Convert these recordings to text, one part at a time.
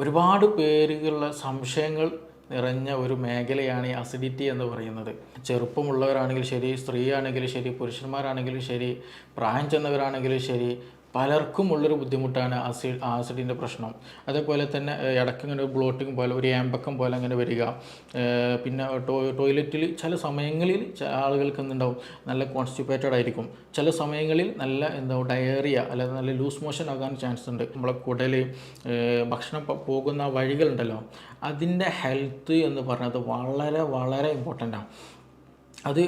ഒരുപാട് പേരുകളുള്ള സംശയങ്ങൾ നിറഞ്ഞ ഒരു മേഖലയാണ് ഈ അസിഡിറ്റി എന്ന് പറയുന്നത്. ചെറുപ്പമുള്ളവരാണെങ്കിലും ശരി, സ്ത്രീ ആണെങ്കിലും ശരി, പുരുഷന്മാരാണെങ്കിലും ശരി, പ്രായം ചെന്നവരാണെങ്കിലും ശരി, പലർക്കും ഉള്ളൊരു ബുദ്ധിമുട്ടാണ് ആസിഡിൻ്റെ പ്രശ്നം. അതേപോലെ തന്നെ ഇടയ്ക്ക് ഇങ്ങനെ ഒരു ബ്ലോട്ടിങ് പോലെ, ഒരു ഏമ്പക്കം പോലെ അങ്ങനെ വരിക. പിന്നെ ടോയ്ലറ്റിൽ ചില സമയങ്ങളിൽ ആളുകൾക്ക് എന്തുണ്ടാവും, നല്ല കോൺസ്റ്റിപ്പേറ്റഡ് ആയിരിക്കും. ചില സമയങ്ങളിൽ നല്ല എന്താവും ഡയറിയ അല്ലെങ്കിൽ നല്ല ലൂസ് മോഷൻ ആകാൻ ചാൻസ് ഉണ്ട്. നമ്മളെ കുടൽ ഭക്ഷണം പോകുന്ന വഴികളുണ്ടല്ലോ, അതിൻ്റെ ഹെൽത്ത് എന്ന് പറഞ്ഞത് വളരെ വളരെ ഇമ്പോർട്ടൻ്റാണ്. അത്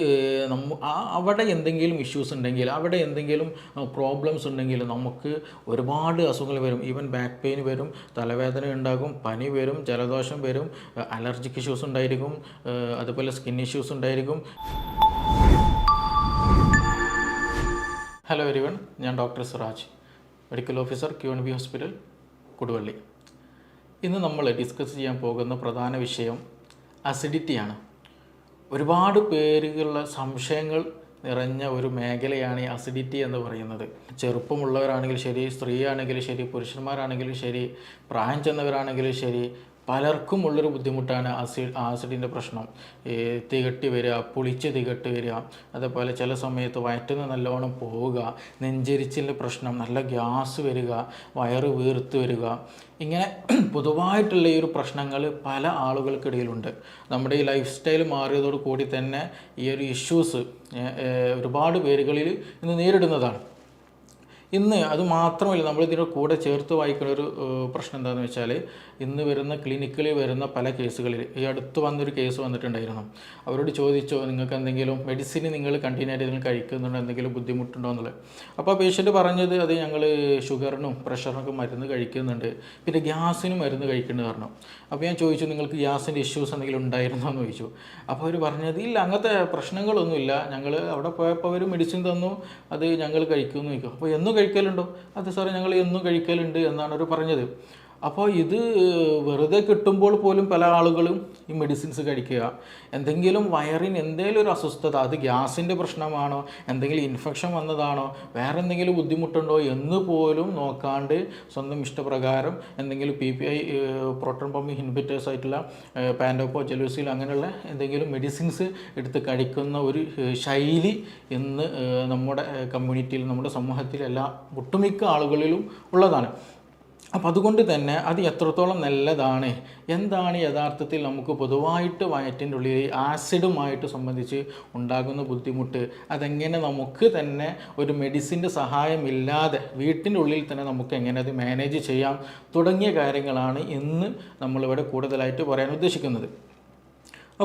അവിടെ എന്തെങ്കിലും ഇഷ്യൂസ് ഉണ്ടെങ്കിൽ, അവിടെ എന്തെങ്കിലും പ്രോബ്ലംസ് ഉണ്ടെങ്കിൽ നമുക്ക് ഒരുപാട് അസുഖങ്ങൾ വരും. ഈവൻ ബാക്ക് പെയിൻ വരും, തലവേദന ഉണ്ടാകും, പനി വരും, ജലദോഷം വരും, അലർജിക് ഇഷ്യൂസ് ഉണ്ടായിരിക്കും, അതുപോലെ സ്കിൻ ഇഷ്യൂസ് ഉണ്ടായിരിക്കും. ഹലോ എവരിവൺ, ഞാൻ doctor Siraj, medical officer QNB hospital, Koduvally. ഇന്ന് നമ്മൾ ഡിസ്കസ് ചെയ്യാൻ പോകുന്ന പ്രധാന വിഷയം അസിഡിറ്റിയാണ്. ഒരുപാട് പേരുകളുള്ള സംശയങ്ങൾ നിറഞ്ഞ ഒരു മേഖലയാണ് ഈ അസിഡിറ്റി എന്ന് പറയുന്നത്. ചെറുപ്പമുള്ളവരാണെങ്കിലും ശരി, സ്ത്രീ ആണെങ്കിലും ശരി, പുരുഷന്മാരാണെങ്കിലും ശരി, പ്രായം ചെന്നവരാണെങ്കിലും ശരി, പലർക്കും ഉള്ളൊരു ബുദ്ധിമുട്ടാണ് ആസിഡിൻ്റെ പ്രശ്നം. തികട്ടി വരിക, പുളിച്ച് തികട്ടി വരിക, അതേപോലെ ചില സമയത്ത് വയറ്റിൽ നല്ലോണം പോവുക, നെഞ്ചരിച്ചിൻ്റെ പ്രശ്നം, നല്ല ഗ്യാസ് വരിക, വയറ് വീർത്ത് വരിക, ഇങ്ങനെ പൊതുവായിട്ടുള്ള ഈ ഒരു പ്രശ്നങ്ങൾ പല ആളുകൾക്കിടയിലുണ്ട്. നമ്മുടെ ഈ ലൈഫ് സ്റ്റൈൽ മാറിയതോട് കൂടി തന്നെ ഈ ഒരു ഇഷ്യൂസ് ഒരുപാട് പേരുകളിൽ ഇന്ന് നേരിടുന്നതാണ്. ഇന്ന് അത് മാത്രമല്ല, നമ്മളിതിൻ്റെ കൂടെ ചേർത്ത് വായിക്കുന്ന ഒരു പ്രശ്നം എന്താണെന്ന് വെച്ചാൽ, ഇന്ന് വരുന്ന ക്ലിനിക്കിൽ വരുന്ന പല കേസുകളിൽ, ഈ അടുത്ത് വന്നൊരു കേസ് വന്നിട്ടുണ്ടായിരുന്നു. അവരോട് ചോദിച്ചോ, നിങ്ങൾക്ക് എന്തെങ്കിലും മെഡിസിൻ നിങ്ങൾ കണ്ടിന്യൂ ആയിട്ട് നിങ്ങൾ കഴിക്കുന്നുണ്ടോ, എന്തെങ്കിലും ബുദ്ധിമുട്ടുണ്ടോ എന്നുള്ളത്. അപ്പോൾ പേഷ്യൻ്റ് പറഞ്ഞത്, അത് ഞങ്ങൾ ഷുഗറിനും പ്രഷറിനൊക്കെ മരുന്ന് കഴിക്കുന്നുണ്ട്, പിന്നെ ഗ്യാസിനും മരുന്ന് കഴിക്കേണ്ടത് പറഞ്ഞു. അപ്പോൾ ഞാൻ ചോദിച്ചു, നിങ്ങൾക്ക് ഗ്യാസിൻ്റെ ഇഷ്യൂസ് എന്തെങ്കിലും ഉണ്ടായിരുന്നോ എന്ന് ചോദിച്ചു. അപ്പോൾ അവർ പറഞ്ഞത്, ഇല്ല, അങ്ങനത്തെ പ്രശ്നങ്ങളൊന്നുമില്ല, ഞങ്ങൾ അവിടെ പോയപ്പോൾ അവർ മെഡിസിൻ തന്നു, അത് ഞങ്ങൾ കഴിക്കുമെന്ന് ചോദിക്കും. അപ്പോൾ എന്നും കഴിക്കലുണ്ടോ? അത് സാറേ, ഞങ്ങൾ എന്നും കഴിക്കലുണ്ട് എന്നാണ് അവർ പറഞ്ഞത്. അപ്പോൾ ഇത് വെറുതെ കിട്ടുമ്പോൾ പോലും പല ആളുകളും ഈ മെഡിസിൻസ് കഴിക്കുക. എന്തെങ്കിലും വയറിന് എന്തെങ്കിലും ഒരു അസ്വസ്ഥത, അത് ഗ്യാസിൻ്റെ പ്രശ്നമാണോ, എന്തെങ്കിലും ഇൻഫെക്ഷൻ വന്നതാണോ, വേറെ എന്തെങ്കിലും ബുദ്ധിമുട്ടുണ്ടോ എന്ന് പോലും നോക്കാണ്ട് സ്വന്തം ഇഷ്ടപ്രകാരം എന്തെങ്കിലും PPI പ്രോട്ടോൺ പമ്പ് ഇൻഹിബിറ്റേഴ്സ് ആയിട്ടുള്ള പാൻഡോപ്പോ, ജലൂസിൽ അങ്ങനെയുള്ള എന്തെങ്കിലും മെഡിസിൻസ് എടുത്ത് കഴിക്കുന്ന ഒരു ശൈലി ഇന്ന് നമ്മുടെ കമ്മ്യൂണിറ്റിയിൽ, നമ്മുടെ സമൂഹത്തിൽ ഒട്ടുമിക്ക ആളുകളിലും ഉള്ളതാണ്. അപ്പം അതുകൊണ്ട് തന്നെ അത് എത്രത്തോളം നല്ലതാണ്, എന്താണ് യഥാർത്ഥത്തിൽ നമുക്ക് പൊതുവായിട്ട് വയറ്റിൻ്റെ ഉള്ളിൽ ആസിഡുമായിട്ട് സംബന്ധിച്ച് ഉണ്ടാകുന്ന ബുദ്ധിമുട്ട്, അതെങ്ങനെ നമുക്ക് തന്നെ ഒരു മെഡിസിൻ്റെ സഹായമില്ലാതെ വീട്ടിൻ്റെ ഉള്ളിൽ തന്നെ നമുക്ക് എങ്ങനെ അത് മാനേജ് ചെയ്യാം തുടങ്ങിയ കാര്യങ്ങളാണ് ഇന്ന് നമ്മളിവിടെ കൂടുതലായിട്ട് പറയാൻ ഉദ്ദേശിക്കുന്നത്.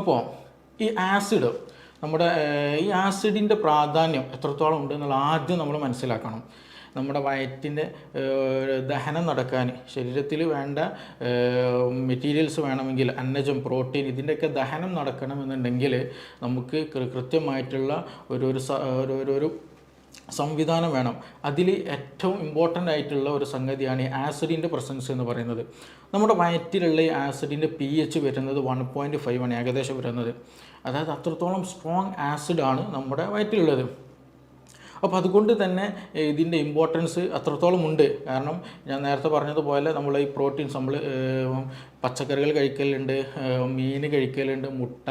അപ്പോൾ ഈ ആസിഡ്, നമ്മുടെ ഈ ആസിഡിൻ്റെ പ്രാധാന്യം എത്രത്തോളം ഉണ്ടെന്നുള്ള ആദ്യം നമ്മൾ മനസ്സിലാക്കണം. നമ്മുടെ വയറ്റിൻ്റെ ദഹനം നടക്കാൻ, ശരീരത്തിൽ വേണ്ട മെറ്റീരിയൽസ് വേണമെങ്കിൽ, അന്നജം, പ്രോട്ടീൻ, ഇതിൻ്റെയൊക്കെ ദഹനം നടക്കണമെന്നുണ്ടെങ്കിൽ നമുക്ക് കൃത്യമായിട്ടുള്ള ഒരു സംവിധാനം വേണം. അതിൽ ഏറ്റവും ഇമ്പോർട്ടൻ്റ് ആയിട്ടുള്ള ഒരു സംഗതിയാണ് ഈ ആസിഡിൻ്റെ പ്രസൻസ് എന്ന് പറയുന്നത്. നമ്മുടെ വയറ്റിലുള്ള ഈ ആസിഡിൻ്റെ pH വരുന്നത് 1.5 ആണ് ഏകദേശം വരുന്നത്. അതായത് അത്രത്തോളം സ്ട്രോങ് ആസിഡാണ് നമ്മുടെ വയറ്റിലുള്ളത്. അപ്പോൾ അതുകൊണ്ട് തന്നെ ഇതിൻ്റെ ഇമ്പോർട്ടൻസ് അത്രത്തോളം ഉണ്ട്. കാരണം ഞാൻ നേരത്തെ പറഞ്ഞതുപോലെ നമ്മൾ ഈ പ്രോട്ടീൻസ്, നമ്മൾ പച്ചക്കറികൾ കഴിക്കലുണ്ട്, മീൻ കഴിക്കലുണ്ട്, മുട്ട,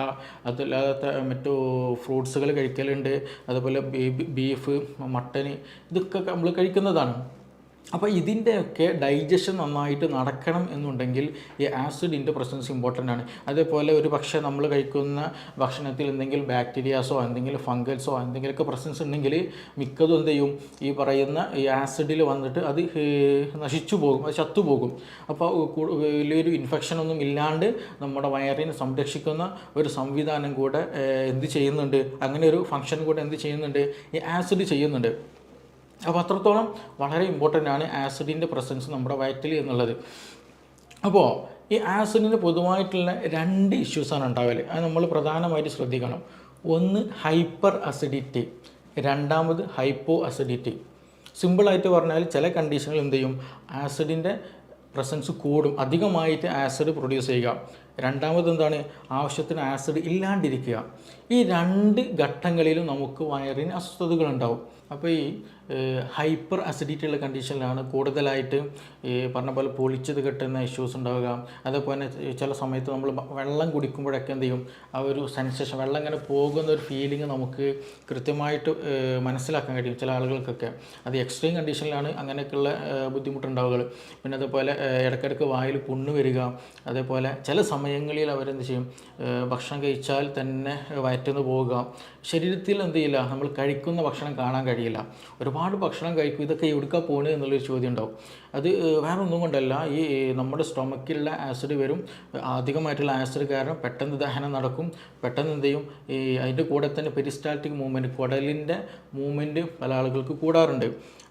അതല്ലാത്ത മറ്റു ഫ്രൂട്ട്സുകൾ കഴിക്കലുണ്ട്, അതുപോലെ ബീഫ്, മട്ടൻ, ഇതൊക്കെ നമ്മൾ കഴിക്കുന്നതാണ്. അപ്പോൾ ഇതിൻ്റെയൊക്കെ ഡൈജഷൻ നന്നായിട്ട് നടക്കണം എന്നുണ്ടെങ്കിൽ ഈ ആസിഡിൻ്റെ പ്രസൻസ് ഇമ്പോർട്ടൻ്റ് ആണ്. അതേപോലെ ഒരു പക്ഷേ നമ്മൾ കഴിക്കുന്ന ഭക്ഷണത്തിൽ എന്തെങ്കിലും ബാക്ടീരിയാസോ എന്തെങ്കിലും ഫംഗൽസോ എന്തെങ്കിലുമൊക്കെ പ്രസൻസ് ഉണ്ടെങ്കിൽ മിക്കതും എന്ത് ചെയ്യും, ഈ പറയുന്ന ഈ ആസിഡിൽ വന്നിട്ട് അത് നശിച്ചു പോകും, അത് ചത്തുപോകും. അപ്പോൾ വലിയൊരു ഇൻഫെക്ഷനൊന്നും ഇല്ലാണ്ട് നമ്മുടെ വയറിനെ സംരക്ഷിക്കുന്ന ഒരു സംവിധാനം കൂടെ എന്ത് ചെയ്യുന്നുണ്ട്, അങ്ങനെ ഒരു ഫംഗ്ഷൻ കൂടെ എന്ത് ചെയ്യുന്നുണ്ട്, ഈ ആസിഡ് ചെയ്യുന്നുണ്ട്. അപ്പോൾ അത്രത്തോളം വളരെ ഇമ്പോർട്ടൻ്റ് ആണ് ആസിഡിൻ്റെ പ്രസൻസ് നമ്മുടെ വയറ്റിൽ എന്നുള്ളത്. അപ്പോൾ ഈ ആസിഡിന് പൊതുവായിട്ടുള്ള 2 ഇഷ്യൂസാണ് ഉണ്ടാവല്. അത് നമ്മൾ പ്രധാനമായിട്ട് ശ്രദ്ധിക്കണം. ഒന്ന് ഹൈപ്പർ അസിഡിറ്റി, രണ്ടാമത് ഹൈപ്പോ അസിഡിറ്റി. സിമ്പിളായിട്ട് പറഞ്ഞാൽ ചില കണ്ടീഷനിൽ എന്ത് ചെയ്യും, ആസിഡിൻ്റെ പ്രസൻസ് കൂടും, അധികമായിട്ട് ആസിഡ് പ്രൊഡ്യൂസ് ചെയ്യുക. രണ്ടാമത് എന്താണ്, ആവശ്യത്തിന് ആസിഡ് ഇല്ലാണ്ടിരിക്കുക. ഈ രണ്ട് ഘട്ടങ്ങളിലും നമുക്ക് വയറിന് അസ്വസ്ഥതകളുണ്ടാവും. അപ്പോൾ ഈ ഹൈപ്പർ അസിഡിറ്റി ഉള്ള കണ്ടീഷനിലാണ് കൂടുതലായിട്ട് ഈ പറഞ്ഞ പോലെ പൊളിച്ചത് കെട്ടുന്ന ഇഷ്യൂസ് ഉണ്ടാവുക. അതേപോലെ ചില സമയത്ത് നമ്മൾ വെള്ളം കുടിക്കുമ്പോഴൊക്കെ എന്ത് ചെയ്യും, ആ ഒരു സെൻസേഷൻ, വെള്ളം ഇങ്ങനെ പോകുന്ന ഒരു ഫീലിംഗ് നമുക്ക് കൃത്യമായിട്ട് മനസ്സിലാക്കാൻ കഴിയും ചില ആളുകൾക്കൊക്കെ. അത് എക്സ്ട്രീം കണ്ടീഷനിലാണ് അങ്ങനെയൊക്കെയുള്ള ബുദ്ധിമുട്ടുണ്ടാവുക. പിന്നെ അതുപോലെ ഇടയ്ക്കിടയ്ക്ക് വായിൽ പുണ്ണ് വരിക. അതേപോലെ ചില സമയങ്ങളിൽ അവരെന്ത് ചെയ്യും, ഭക്ഷണം കഴിച്ചാൽ തന്നെ വയറ്റുന്നു പോവുക. ശരീരത്തിൽ എന്ത് ചെയ്യില്ല, നമ്മൾ കഴിക്കുന്ന ഭക്ഷണം കാണാൻ കഴിയില്ല. ഒരുപാട് ഭക്ഷണം കഴിക്കും, ഇതൊക്കെ എവിടുക്കാ പോകുന്നത് എന്നുള്ളൊരു ചോദ്യം ഉണ്ടാവും. അത് വേറെ ഒന്നും കൊണ്ടല്ല, ഈ നമ്മുടെ സ്റ്റൊമക്കിലുള്ള ആസിഡ് വരും. അധികമായിട്ടുള്ള ആസിഡ് കാരണം പെട്ടെന്ന് ദഹനം നടക്കും. പെട്ടെന്ന് എന്ത് ചെയ്യും, ഈ അതിൻ്റെ കൂടെ തന്നെ പെരിസ്റ്റാൾട്ടിക് മൂവ്മെൻറ്റ്, കുടലിൻ്റെ മൂവ്മെൻറ്റ് പല ആളുകൾക്ക് കൂടാറുണ്ട്.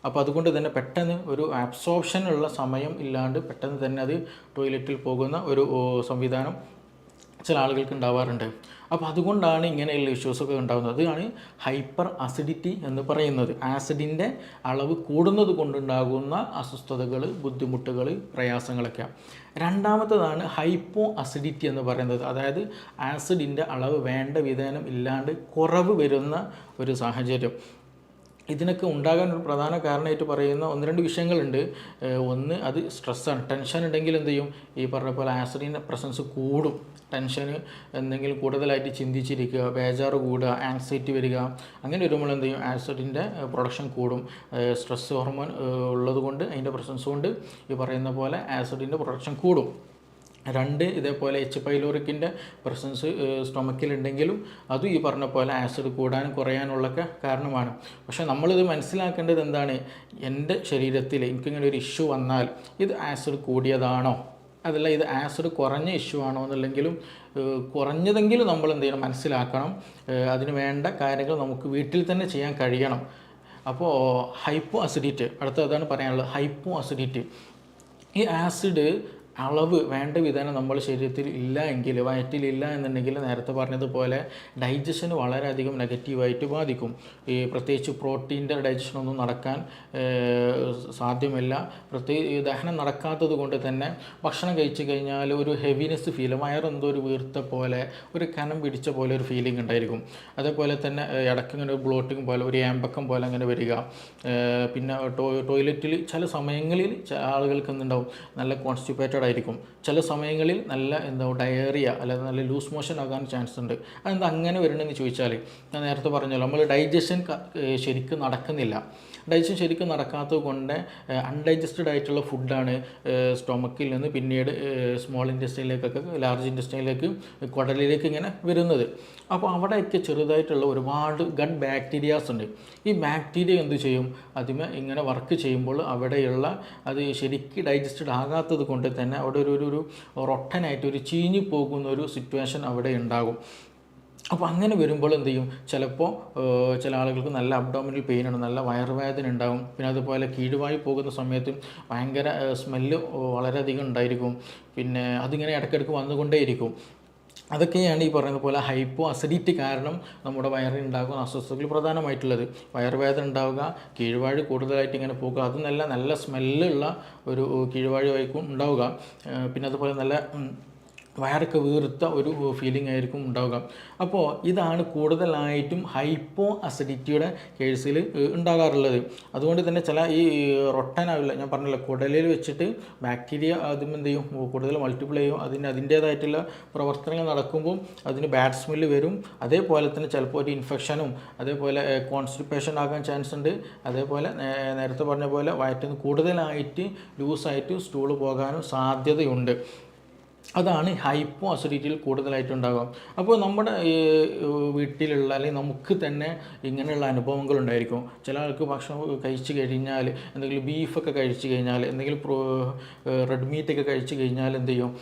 അപ്പോൾ അതുകൊണ്ട് തന്നെ പെട്ടെന്ന് ഒരു അബ്സോർപ്ഷനുള്ള സമയം ഇല്ലാണ്ട് പെട്ടെന്ന് തന്നെ അത് ടോയ്ലറ്റിൽ പോകുന്ന ഒരു സംവിധാനം ചില ആളുകൾക്ക് ഉണ്ടാവാറുണ്ട്. അപ്പോൾ അതുകൊണ്ടാണ് ഇങ്ങനെയുള്ള ഇഷ്യൂസൊക്കെ ഉണ്ടാകുന്നത്. അതാണ് ഹൈപ്പർ അസിഡിറ്റി എന്ന് പറയുന്നത്. ആസിഡിൻ്റെ അളവ് കൂടുന്നത് കൊണ്ടുണ്ടാകുന്ന അസ്വസ്ഥതകൾ, ബുദ്ധിമുട്ടുകൾ, പ്രയാസങ്ങളൊക്കെ. രണ്ടാമത്തേതാണ് ഹൈപ്പോ അസിഡിറ്റി എന്ന് പറയുന്നത്. അതായത് ആസിഡിൻ്റെ അളവ് വേണ്ട വിധേനം ഇല്ലാണ്ട് കുറവ് വരുന്ന ഒരു സാഹചര്യം. ഇതിനൊക്കെ ഉണ്ടാകാൻ ഒരു പ്രധാന കാരണമായിട്ട് പറയുന്ന ഒന്ന് രണ്ട് വിഷയങ്ങളുണ്ട്. ഒന്ന് അത് സ്ട്രെസ്സാണ്. ടെൻഷൻ ഉണ്ടെങ്കിൽ എന്ത് ചെയ്യും, ഈ പറഞ്ഞ പോലെ ആസിഡിൻ്റെ പ്രസൻസ് കൂടും. ടെൻഷന് എന്തെങ്കിലും കൂടുതലായിട്ട് ചിന്തിച്ചിരിക്കുക, ബേജാറ് കൂടുക, ആങ്സൈറ്റി വരിക, അങ്ങനെ വരുമ്പോൾ എന്ത് ചെയ്യും, ആസിഡിൻ്റെ പ്രൊഡക്ഷൻ കൂടും. സ്ട്രെസ് ഹോർമോൺ ഉള്ളത് കൊണ്ട്, അതിൻ്റെ പ്രസൻസ് കൊണ്ട് ഈ പറയുന്ന പോലെ ആസിഡിൻ്റെ പ്രൊഡക്ഷൻ കൂടും. രണ്ട്, ഇതേപോലെ എച്ച് പൈലോറിക്കിൻ്റെ പ്രസൻസ് സ്റ്റൊമക്കിലുണ്ടെങ്കിലും അതും ഈ പറഞ്ഞ പോലെ ആസിഡ് കൂടാനും കുറയാനുള്ളൊക്കെ കാരണമാണ്. പക്ഷേ നമ്മളിത് മനസ്സിലാക്കേണ്ടത് എന്താണ്, എൻ്റെ ശരീരത്തിൽ എനിക്കിങ്ങനെ ഒരു ഇഷ്യൂ വന്നാൽ ഇത് ആസിഡ് കൂടിയതാണോ, അതല്ല ഇത് ആസിഡ് കുറഞ്ഞ ഇഷ്യൂ ആണോ എന്നുള്ളെങ്കിലും കുറഞ്ഞതെങ്കിലും നമ്മൾ എന്ത് ചെയ്യണം, മനസ്സിലാക്കണം. അതിന് വേണ്ട കാര്യങ്ങൾ നമുക്ക് വീട്ടിൽ തന്നെ ചെയ്യാൻ കഴിയണം. അപ്പോൾ ഹൈപ്പോ അസിഡിറ്റി, അടുത്തതാണ് പറയാനുള്ളത്. ഹൈപ്പോ അസിഡിറ്റി, ഈ ആസിഡ് അളവ് വേണ്ട വിധേനം നമ്മുടെ ശരീരത്തിൽ ഇല്ല എങ്കിൽ, വയറ്റിലില്ല എന്നുണ്ടെങ്കിൽ നേരത്തെ പറഞ്ഞതുപോലെ ഡൈജഷന് വളരെയധികം നെഗറ്റീവായിട്ട് ബാധിക്കും. ഈ പ്രത്യേകിച്ച് പ്രോട്ടീൻ്റെ ഡൈജഷനൊന്നും നടക്കാൻ സാധ്യമല്ല. ദഹനം നടക്കാത്തത് കൊണ്ട് തന്നെ ഭക്ഷണം കഴിച്ചു കഴിഞ്ഞാൽ ഒരു ഹെവിനെസ് ഫീൽ, വയറെന്തോ ഒരു വീർത്ത പോലെ, ഒരു കനം പിടിച്ച പോലെ ഒരു ഫീലിംഗ് ഉണ്ടായിരിക്കും. അതേപോലെ തന്നെ ഇടയ്ക്കിങ്ങനെ ഒരു ബ്ലോട്ടിങ് പോലെ, ഒരു ഏമ്പക്കം പോലെ അങ്ങനെ വരിക. പിന്നെ ടോയ്ലറ്റിൽ ചില സമയങ്ങളിൽ ആളുകൾക്ക് എന്തുണ്ടാവും, നല്ല കോൺസ്റ്റിപ്പേറ്റഡ് ആയിരിക്കും. ചില സമയങ്ങളിൽ നല്ല ഡയറിയ അല്ലെങ്കിൽ നല്ല ലൂസ് മോഷൻ ആകാൻ ചാൻസ് ഉണ്ട്. അതെന്താ അങ്ങനെ വരണമെന്ന് ചോദിച്ചാൽ, ഞാൻ നേരത്തെ പറഞ്ഞല്ലോ, നമ്മൾ ഡൈജഷൻ ശരിക്കും നടക്കുന്നില്ല. ഡൈജഷൻ ശരിക്കും നടക്കാത്തത് കൊണ്ട് അൺഡൈജസ്റ്റഡ് ആയിട്ടുള്ള ഫുഡാണ് സ്റ്റൊമക്കിൽ നിന്ന് പിന്നീട് സ്മോൾ ഇൻറ്റെസ്റ്റൈനിലേക്കൊക്കെ, ലാർജ് ഇൻറ്റെസ്റ്റൈനിലേക്ക്, കുടലിലേക്ക് ഇങ്ങനെ വരുന്നത്. അപ്പോൾ അവിടെയൊക്കെ ചെറുതായിട്ടുള്ള ഒരുപാട് ഗട്ട് ബാക്ടീരിയാസ് ഉണ്ട്. ഈ ബാക്ടീരിയ എന്ത് ചെയ്യും, അതിമേ ഇങ്ങനെ വർക്ക് ചെയ്യുമ്പോൾ അവിടെയുള്ള അത് ശരിക്കും ഡൈജസ്റ്റഡ് ആകാത്തത് കൊണ്ട് തന്നെ അവിടെ ഒരു റൊട്ടനായിട്ട് ഒരു ചീഞ്ഞു പോകുന്ന ഒരു സിറ്റുവേഷൻ അവിടെ ഉണ്ടാകും. അപ്പോൾ അങ്ങനെ വരുമ്പോൾ എന്ത് ചെയ്യും, ചിലപ്പോൾ ചില ആളുകൾക്ക് നല്ല അബ്ഡോമിനൽ പെയിൻ ഉണ്ട്, നല്ല വയറുവേദന ഉണ്ടാകും. പിന്നെ അതുപോലെ കീഴുവായി പോകുന്ന സമയത്തും ഭയങ്കര സ്മെല്ല് വളരെയധികം ഉണ്ടായിരിക്കും. പിന്നെ അതിങ്ങനെ ഇടയ്ക്കിടയ്ക്ക് വന്നുകൊണ്ടേയിരിക്കും. അതൊക്കെയാണ് ഈ പറയുന്ന പോലെ ഹൈപ്പോ അസിഡിറ്റി കാരണം നമ്മുടെ വയറിൽ ഉണ്ടാകുന്ന അസ്വസ്ഥതകൾ പ്രധാനമായിട്ടുള്ളത്. വയറുവേദന ഉണ്ടാവുക, കീഴ്വാഴ് കൂടുതലായിട്ട് ഇങ്ങനെ പോകുക, അത് നല്ല സ്മെല്ലുള്ള ഒരു കീഴ്വാഴായിരിക്കും ഉണ്ടാവുക. പിന്നെ അതുപോലെ നല്ല വയറൊക്കെ വീർത്ത ഒരു ഫീലിംഗ് ആയിരിക്കും ഉണ്ടാവുക. അപ്പോൾ ഇതാണ് കൂടുതലായിട്ടും ഹൈപ്പോ അസിഡിറ്റിയുടെ കേസിൽ ഉണ്ടാകാറുള്ളത്. അതുകൊണ്ട് തന്നെ ചില ഈ റൊട്ടനാവില്ല, ഞാൻ പറഞ്ഞില്ല, കുടലിൽ വെച്ചിട്ട് ബാക്ടീരിയ അതും എന്ത് ചെയ്യും, കൂടുതൽ മൾട്ടിപ്ലൈ ചെയ്യും. അതിൻ്റേതായിട്ടുള്ള പ്രവർത്തനങ്ങൾ നടക്കുമ്പോൾ അതിന് ബാഡ് സ്മെല്ല് വരും. അതേപോലെ തന്നെ ചിലപ്പോൾ ഒരു ഇൻഫെക്ഷനും അതേപോലെ കോൺസ്റ്റിപ്പേഷൻ ആകാൻ ചാൻസ് ഉണ്ട്. അതേപോലെ നേരത്തെ പറഞ്ഞ പോലെ വയറ്റിൽ നിന്ന് കൂടുതലായിട്ട് ലൂസായിട്ട് സ്റ്റൂള് പോകാനും സാധ്യതയുണ്ട്. അതാണ് ഹൈപ്പോ അസിഡിറ്റിയിൽ കൂടുതലായിട്ടുണ്ടാകുക. അപ്പോൾ നമ്മുടെ വീട്ടിലുള്ള അല്ലെങ്കിൽ നമുക്ക് തന്നെ ഇങ്ങനെയുള്ള അനുഭവങ്ങൾ ഉണ്ടായിരിക്കും. ചില ആൾക്ക് ഭക്ഷണം കഴിച്ച് കഴിഞ്ഞാൽ, എന്തെങ്കിലും ബീഫൊക്കെ കഴിച്ച് കഴിഞ്ഞാൽ, എന്തെങ്കിലും റെഡ് മീറ്റൊക്കെ കഴിച്ച് കഴിഞ്ഞാൽ എന്ത് ചെയ്യും,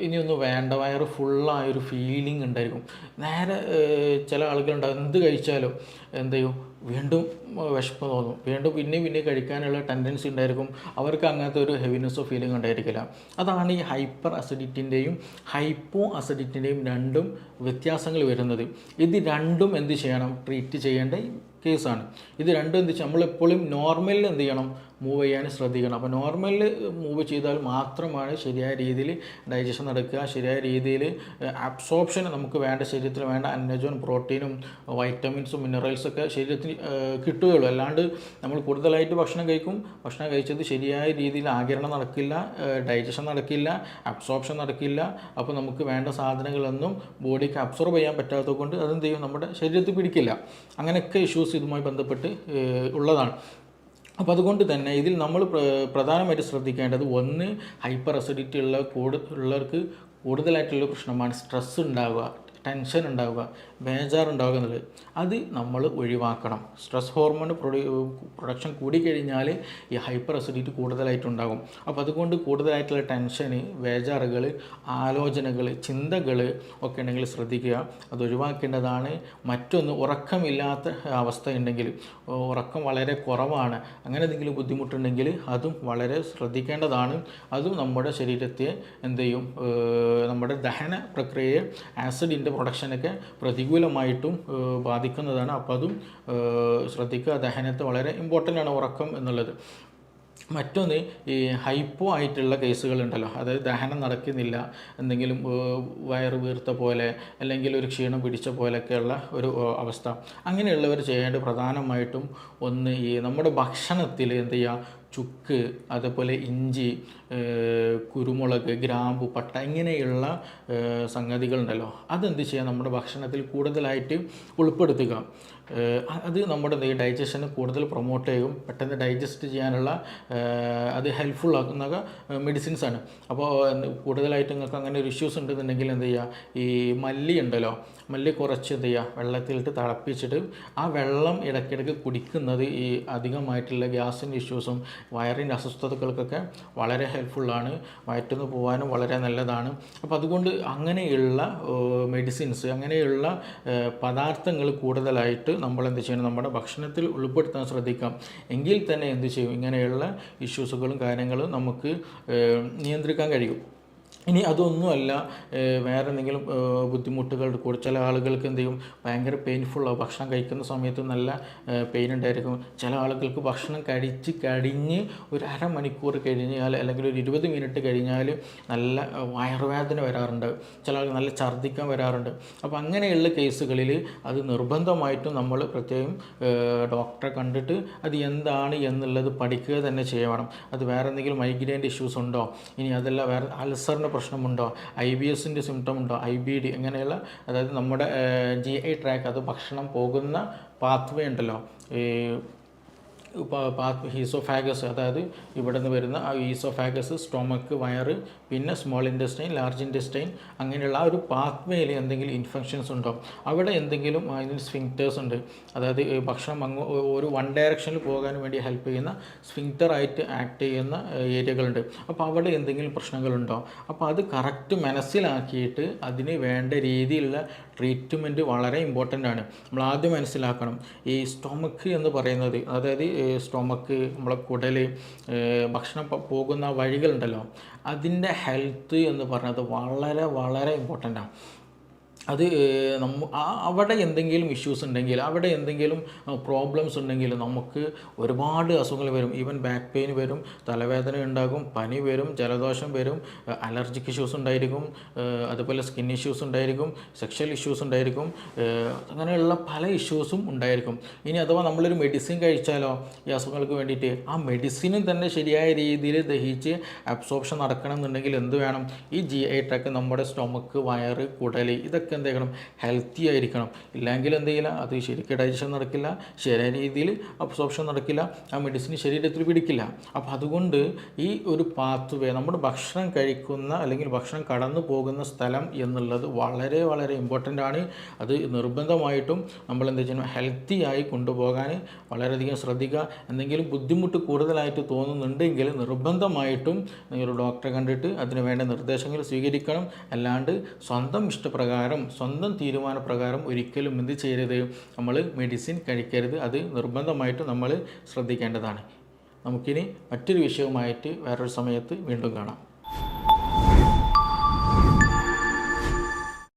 ഇനിയൊന്നും വേണ്ട, വയറ് ഫുള്ളായൊരു ഫീലിംഗ് ഉണ്ടായിരിക്കും. നേരെ ചില ആളുകളുണ്ടാകും, എന്ത് കഴിച്ചാലും എന്ത് ചെയ്യും, വീണ്ടും വിശപ്പ് തോന്നും, വീണ്ടും പിന്നെയും കഴിക്കാനുള്ള ടെൻഡൻസി ഉണ്ടായിരിക്കും. അവർക്ക് അങ്ങനത്തെ ഒരു ഹെവിനെസ്സോ ഫീലിംഗ് ഉണ്ടായിരിക്കില്ല. അതാണ് ഈ ഹൈപ്പർ അസിഡിറ്റിൻ്റെയും ഹൈപ്പോ അസിഡിറ്റിൻ്റെയും രണ്ടും വ്യത്യാസങ്ങൾ വരുന്നത്. ഇത് രണ്ടും എന്ത് ചെയ്യണം, ട്രീറ്റ് ചെയ്യേണ്ട കേസാണ്. ഇത് രണ്ടും എന്ത് വെച്ചാൽ നമ്മളെപ്പോഴും നോർമലിൽ എന്ത് ചെയ്യണം, മൂവ് ചെയ്യാൻ ശ്രദ്ധിക്കണം. അപ്പോൾ നോർമൽ മൂവ് ചെയ്താൽ മാത്രമാണ് ശരിയായ രീതിയിൽ ഡൈജഷൻ നടക്കുക, ശരിയായ രീതിയിൽ അബ്സോർപ്ഷൻ നമുക്ക് വേണ്ട ശരീരത്തിൽ വേണ്ട അന്നജവും പ്രോട്ടീനും വൈറ്റമിൻസും മിനറൽസൊക്കെ ശരീരത്തിന് കിട്ടുകയുള്ളൂ. അല്ലാണ്ട് നമ്മൾ കൂടുതലായിട്ട് ഭക്ഷണം കഴിക്കും, ഭക്ഷണം കഴിച്ചത് ശരിയായ രീതിയിൽ ആഗിരണം നടക്കില്ല, ഡൈജഷൻ നടക്കില്ല, അബ്സോർപ്ഷൻ നടക്കില്ല. അപ്പോൾ നമുക്ക് വേണ്ട സാധനങ്ങളൊന്നും ബോഡിക്ക് അബ്സോർബ് ചെയ്യാൻ പറ്റാത്തത് കൊണ്ട് അതെന്ത് ചെയ്യും, നമ്മുടെ ശരീരത്തിൽ പിടിക്കില്ല. അങ്ങനെയൊക്കെ ഇഷ്യൂസ് ഇതുമായി ബന്ധപ്പെട്ട് ഉള്ളതാണ്. അപ്പോൾ അതുകൊണ്ട് തന്നെ ഇതിൽ നമ്മൾ പ്രധാനമായിട്ട് ശ്രദ്ധിക്കേണ്ടത്, ഒന്ന് ഹൈപ്പർ അസിഡിറ്റി ഉള്ളവർക്ക് കൂടുതലായിട്ടുള്ള പ്രശ്നമാണ് സ്ട്രെസ് ഉണ്ടാവുക, ടെൻഷൻ ഉണ്ടാവുക, ബേജാറുണ്ടാവുക എന്നുള്ളത്. അത് നമ്മൾ ഒഴിവാക്കണം. സ്ട്രെസ് ഹോർമോൺ പ്രൊഡക്ഷൻ കൂടിക്കഴിഞ്ഞാൽ ഈ ഹൈപ്പർ അസിഡിറ്റി കൂടുതലായിട്ടുണ്ടാകും. അപ്പോൾ അതുകൊണ്ട് കൂടുതലായിട്ടുള്ള ടെൻഷന്, ബേജാറുകൾ, ആലോചനകൾ, ചിന്തകൾ ഒക്കെ ഉണ്ടെങ്കിൽ ശ്രദ്ധിക്കുക, അത് ഒഴിവാക്കേണ്ടതാണ്. മറ്റൊന്ന്, ഉറക്കമില്ലാത്ത അവസ്ഥയുണ്ടെങ്കിൽ, ഉറക്കം വളരെ കുറവാണ്, അങ്ങനെ എന്തെങ്കിലും ബുദ്ധിമുട്ടുണ്ടെങ്കിൽ അതും വളരെ ശ്രദ്ധിക്കേണ്ടതാണ്. അതും നമ്മുടെ ശരീരത്തെ എന്ത് ചെയ്യും, നമ്മുടെ ദഹന പ്രക്രിയയെ, ആസിഡിൻ്റെ പ്രൊഡക്ഷനൊക്കെ പ്രതികൂലമായിട്ടും ബാധിക്കുന്നതാണ്. അപ്പോൾ അതും ശ്രദ്ധിക്കുക. ദഹനത്തെ വളരെ ഇമ്പോർട്ടൻ്റ് ആണ് ഉറക്കം എന്നുള്ളത്. മറ്റൊന്ന്, ഈ ഹൈപ്പോ ആയിട്ടുള്ള കേസുകളുണ്ടല്ലോ, അതായത് ദഹനം നടക്കുന്നില്ല, എന്തെങ്കിലും വയറ് വീർത്ത പോലെ അല്ലെങ്കിൽ ഒരു ക്ഷീണം പിടിച്ച പോലെയൊക്കെയുള്ള ഒരു അവസ്ഥ. അങ്ങനെയുള്ളവർ ചെയ്യേണ്ട പ്രധാനമായിട്ടും ഒന്ന്, ഈ നമ്മുടെ ഭക്ഷണത്തിൽ എന്ത് ചെയ്യുക, ചുക്ക്, അതേപോലെ ഇഞ്ചി, കുരുമുളക്, ഗ്രാമ്പു, പട്ട, ഇങ്ങനെയുള്ള സംഗതികളുണ്ടല്ലോ, അതെന്ത് ചെയ്യുക, നമ്മുടെ ഭക്ഷണത്തിൽ കൂടുതലായിട്ട് ഉൾപ്പെടുത്തുക. അത് നമ്മുടെ ഡൈജഷന് കൂടുതൽ പ്രൊമോട്ട് ചെയ്യും, പെട്ടെന്ന് ഡൈജസ്റ്റ് ചെയ്യാനുള്ള അത് ഹെൽപ്ഫുൾ ആക്കുന്ന മെഡിസിൻസാണ്. അപ്പോൾ കൂടുതലായിട്ട് നിങ്ങൾക്ക് അങ്ങനെ ഒരു ഇഷ്യൂസ് ഉണ്ടെന്നുണ്ടെങ്കിൽ എന്ത് ചെയ്യുക, ഈ മല്ലി ഉണ്ടല്ലോ, മല്ലി കുറച്ച് എന്ത് ചെയ്യുക, വെള്ളത്തിലിട്ട് തിളപ്പിച്ചിട്ട് ആ വെള്ളം ഇടയ്ക്കിടയ്ക്ക് കുടിക്കുന്നത് ഈ അധികമായിട്ടുള്ള ഗ്യാസിൻ്റെ ഇഷ്യൂസും വയറിൻ്റെ അസ്വസ്ഥതകൾക്കൊക്കെ വളരെ ഹെൽപ്ഫുള്ളാണ്. വയറ്റിന്ന് പോകാനും വളരെ നല്ലതാണ്. അപ്പോൾ അതുകൊണ്ട് അങ്ങനെയുള്ള മെഡിസിൻസ്, അങ്ങനെയുള്ള പദാർത്ഥങ്ങൾ കൂടുതലായിട്ട് നമ്മൾ എന്ത് ചെയ്യണം, നമ്മുടെ ഭക്ഷണത്തിൽ ഉൾപ്പെടുത്താൻ ശ്രദ്ധിക്കാം. എങ്കിൽ തന്നെ എന്ത് ചെയ്യും, ഇങ്ങനെയുള്ള ഇഷ്യൂസുകളും കാര്യങ്ങളും നമുക്ക് നിയന്ത്രിക്കാൻ കഴിയും. ഇനി അതൊന്നുമല്ല, വേറെ എന്തെങ്കിലും ബുദ്ധിമുട്ടുകൾ കൂടി, ചില ആളുകൾക്ക് എന്ത് ചെയ്യും, ഭയങ്കര പെയിൻഫുള്ളാവും. ഭക്ഷണം കഴിക്കുന്ന സമയത്ത് നല്ല പെയിൻ ഉണ്ടായിരിക്കും. ചില ആളുകൾക്ക് ഭക്ഷണം കഴിഞ്ഞ് ഒരു അരമണിക്കൂർ കഴിഞ്ഞാൽ അല്ലെങ്കിൽ ഒരു 20 മിനിറ്റ് കഴിഞ്ഞാൽ നല്ല വയറുവേദന വരാറുണ്ട്. ചില ആൾക്ക് നല്ല ഛർദ്ദിക്കാൻ വരാറുണ്ട്. അപ്പോൾ അങ്ങനെയുള്ള കേസുകളിൽ അത് നിർബന്ധമായിട്ടും നമ്മൾ പ്രത്യേകം ഡോക്ടറെ കണ്ടിട്ട് അത് എന്താണ് എന്നുള്ളത് പഠിക്കുക തന്നെ ചെയ്യണം. അത് വേറെ എന്തെങ്കിലും മൈഗ്രെയിൻ്റെ ഇഷ്യൂസ് ഉണ്ടോ, ഇനി അതല്ല വേറെ അൾസറിൻ്റെ പ്രശ്നമുണ്ടോ, IBSൻ്റെ സിംറ്റം ഉണ്ടോ, IBD, ഇങ്ങനെയുള്ള, അതായത് നമ്മുടെ GI ട്രാക്ക്, അത് ഭക്ഷണം പോകുന്ന പാത്വേ ഉണ്ടല്ലോ, ഈ ഈസോഫാഗസ്, അതായത് ഇവിടെ നിന്ന് വരുന്ന ആ ഈസോഫാഗസ്, സ്റ്റൊമക്ക്, വയറ്, പിന്നെ സ്മോൾ ഇൻറ്റസ്റ്റൈൻ, ലാർജ് ഇൻറ്റസ്റ്റൈൻ, അങ്ങനെയുള്ള ആ ഒരു പാത്വേയിൽ എന്തെങ്കിലും ഇൻഫെക്ഷൻസ് ഉണ്ടോ, അവിടെ എന്തെങ്കിലും അതിന് സ്ഫിങ്ക്റ്റേഴ്സ് ഉണ്ട്, അതായത് ഭക്ഷണം ഒരു വൺ ഡയറക്ഷനിൽ പോകാൻ വേണ്ടി ഹെൽപ്പ് ചെയ്യുന്ന സ്ഫിങ്ക്റ്ററായിട്ട് ആക്ട് ചെയ്യുന്ന ഏരിയകളുണ്ട്. അപ്പോൾ അവിടെ എന്തെങ്കിലും പ്രശ്നങ്ങളുണ്ടോ, അപ്പോൾ അത് കറക്റ്റ് മനസ്സിലാക്കിയിട്ട് അതിന് വേണ്ട രീതിയിലുള്ള ട്രീറ്റ്മെൻറ്റ് വളരെ ഇമ്പോർട്ടൻ്റ് ആണ്. നമ്മൾ ആദ്യം മനസ്സിലാക്കണം, ഈ സ്റ്റൊമക്ക് എന്ന് പറയുന്നത്, അതായത് സ്റ്റൊമക്ക്, നമ്മളെ കുടൽ, ഭക്ഷണം പോകുന്ന വഴികളുണ്ടല്ലോ, അതിൻ്റെ ഹെൽത്ത് എന്ന് പറയുന്നത് വളരെ വളരെ ഇമ്പോർട്ടൻ്റാണ്. അത് അവിടെ എന്തെങ്കിലും ഇഷ്യൂസ് ഉണ്ടെങ്കിൽ, അവിടെ എന്തെങ്കിലും പ്രോബ്ലംസ് ഉണ്ടെങ്കിൽ നമുക്ക് ഒരുപാട് അസുഖങ്ങൾ വരും. ഈവൻ ബാക്ക് പെയിൻ വരും, തലവേദന ഉണ്ടാകും, പനി വരും, ജലദോഷം വരും, അലർജിക് ഇഷ്യൂസ് ഉണ്ടായിരിക്കും, അതുപോലെ സ്കിൻ ഇഷ്യൂസ് ഉണ്ടായിരിക്കും, സെക്ഷൽ ഇഷ്യൂസ് ഉണ്ടായിരിക്കും, അങ്ങനെയുള്ള പല ഇഷ്യൂസും ഉണ്ടായിരിക്കും. ഇനി അഥവാ നമ്മളൊരു മെഡിസിൻ കഴിച്ചാലോ ഈ അസുഖങ്ങൾക്ക് വേണ്ടിയിട്ട്, ആ മെഡിസിനും തന്നെ ശരിയായ രീതിയിൽ ദഹിച്ച് അബ്സോർപ്ഷൻ നടക്കണം എന്നുണ്ടെങ്കിൽ എന്ത് വേണം, ഈ GI ട്രാക്ക്, നമ്മുടെ സ്റ്റൊമക്ക്, വയറ്, കുടൽ, ഇതൊക്കെ എന്ത് ചെയ്യണം, ഹെൽത്തി ആയിരിക്കണം. ഇല്ലെങ്കിൽ എന്ത് ചെയ്യില്ല, അത് ശരിക്കും ഡൈജഷൻ നടക്കില്ല, ശരിയായ രീതിയിൽ അബ്സോർപ്ഷൻ നടക്കില്ല, ആ മെഡിസിൻ ശരീരത്തിൽ പിടിക്കില്ല. അപ്പോൾ അതുകൊണ്ട് ഈ ഒരു പാത്വേ, നമ്മുടെ ഭക്ഷണം കഴിക്കുന്ന അല്ലെങ്കിൽ ഭക്ഷണം കടന്നു പോകുന്ന സ്ഥലം എന്നുള്ളത് വളരെ വളരെ ഇമ്പോർട്ടൻ്റ് ആണ്. അത് നിർബന്ധമായിട്ടും നമ്മൾ എന്ത് ചെയ്യണം, ഹെൽത്തി ആയി കൊണ്ടുപോകാൻ വളരെയധികം ശ്രദ്ധിക്കുക. എന്തെങ്കിലും ബുദ്ധിമുട്ട് കൂടുതലായിട്ട് തോന്നുന്നുണ്ടെങ്കിൽ നിർബന്ധമായിട്ടും ഒരു ഡോക്ടറെ കണ്ടിട്ട് അതിന് വേണ്ട നിർദ്ദേശങ്ങൾ സ്വീകരിക്കണം. അല്ലാണ്ട് സ്വന്തം ഇഷ്ടപ്രകാരം, സ്വന്തം തീരുമാനപ്രകാരം ഒരിക്കലും എന്ത് ചെയ്യരുത്, നമ്മൾ മെഡിസിൻ കഴിക്കരുത്. അത് നിർബന്ധമായിട്ടും നമ്മൾ ശ്രദ്ധിക്കേണ്ടതാണ്. നമുക്കിനി മറ്റൊരു വിഷയവുമായിട്ട് വേറൊരു സമയത്ത് വീണ്ടും കാണാം.